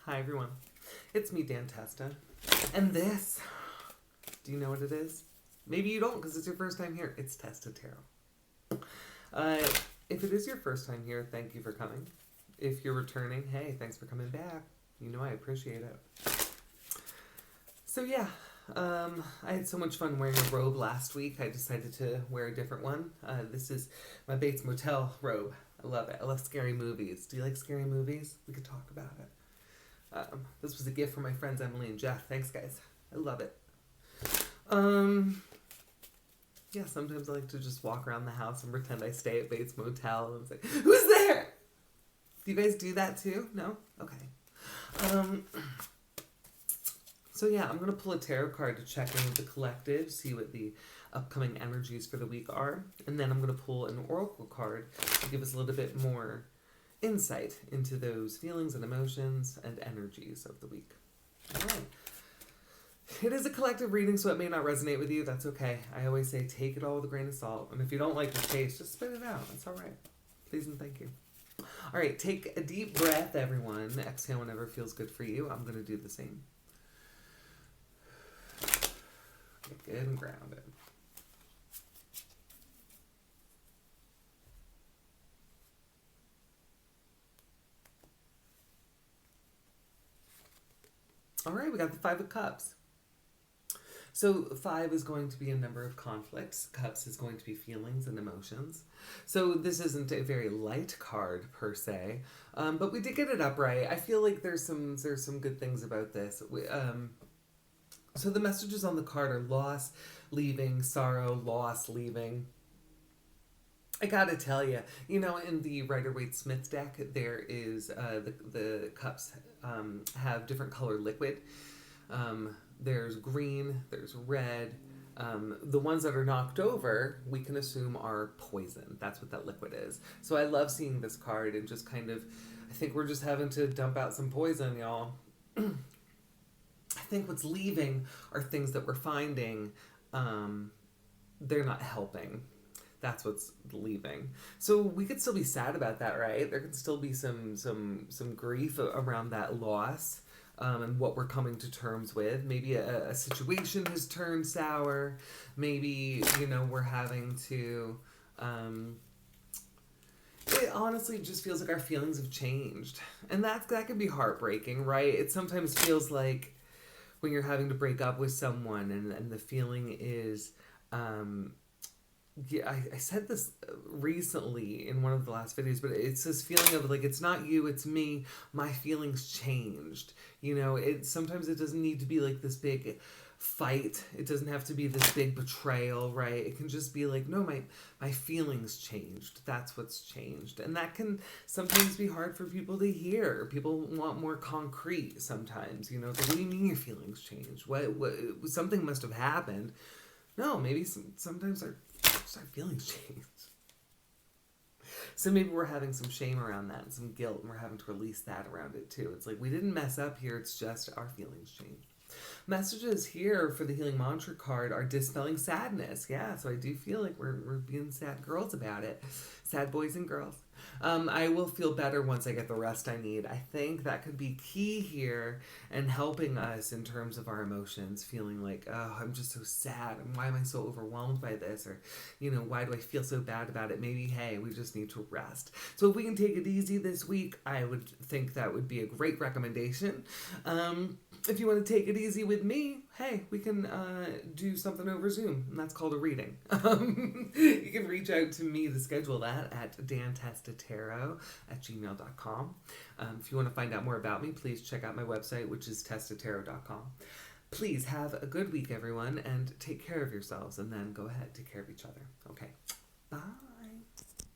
Hi everyone, it's me, Testa, and this, do you know what it is? Maybe you don't because it's your first time here. It's Testa Tarot. If it is your first time here, thank you for coming. If you're returning, hey, thanks for coming back. You know I appreciate it. So yeah, I had so much fun wearing a robe last week. I decided to wear a different one. This is my Bates Motel robe. I love it. I love scary movies. Do you like scary movies? We could talk about it. This was a gift from my friends Emily and Jeff. Thanks, guys. I love it. Yeah, sometimes I like to just walk around the house and pretend I stay at Bates Motel and say, "Who's there?" Do you guys do that too? No? Okay. So yeah, I'm going to pull a tarot card to check in with the collective, see what the upcoming energies for the week are. And then I'm going to pull an oracle card to give us a little bit more insight into those feelings and emotions and energies of the week. All right. It is a collective reading, so it may not resonate with you. That's okay. I always say take it all with a grain of salt. And if you don't like the taste, just spit it out. It's all right. Please and thank you. All right, take a deep breath, everyone. Exhale whenever it feels good for you. I'm going to do the same. Get good and grounded. All right, we got the Five of Cups. So 5 is going to be a number of conflicts. Cups is going to be feelings and emotions. So this isn't a very light card per se, but we did get it upright. I feel like there's some good things about this. So the messages on the card are loss, leaving, sorrow, loss, leaving. I gotta tell you, in the Rider-Waite-Smith deck, there is the cups have different colored liquid. There's green, there's red. The ones that are knocked over, we can assume are poison. That's what that liquid is. So I love seeing this card and just kind of, I think we're just having to dump out some poison, y'all. I think what's leaving are things that we're finding, they're not helping. That's what's leaving. So we could still be sad about that, right? There could still be some grief around that loss. And what we're coming to terms with. Maybe a situation has turned sour. Maybe, we're having to... it honestly just feels like our feelings have changed. And that can be heartbreaking, right? It sometimes feels like when you're having to break up with someone and the feeling is... yeah, I said this recently in one of the last videos, but it's this feeling of like, it's not you, it's me. My feelings changed. Sometimes it doesn't need to be like this big fight. It doesn't have to be this big betrayal, right? It can just be like, no, my feelings changed. That's what's changed. And that can sometimes be hard for people to hear. People want more concrete sometimes, like, what do you mean your feelings changed? What something must have happened. No, maybe sometimes our feelings change. So maybe we're having some shame around that and some guilt, and we're having to release that around it too. It's like, we didn't mess up here, it's just our feelings changed. Messages here for the Healing Mantra card are dispelling sadness. Yeah, so I do feel like we're being sad girls about it. Sad boys and girls. I will feel better once I get the rest I need. I think that could be key here and helping us in terms of our emotions, feeling like, oh, I'm just so sad, and why am I so overwhelmed by this? Or, why do I feel so bad about it? Maybe, hey, we just need to rest. So if we can take it easy this week, I would think that would be a great recommendation. If you want to take it easy with me, hey, we can do something over Zoom, and that's called a reading. You can reach out to me to schedule that at dantestataro@gmail.com. If you want to find out more about me, please check out my website, which is testataro.com. Please have a good week, everyone, and take care of yourselves, and then go ahead, take care of each other. Okay, bye.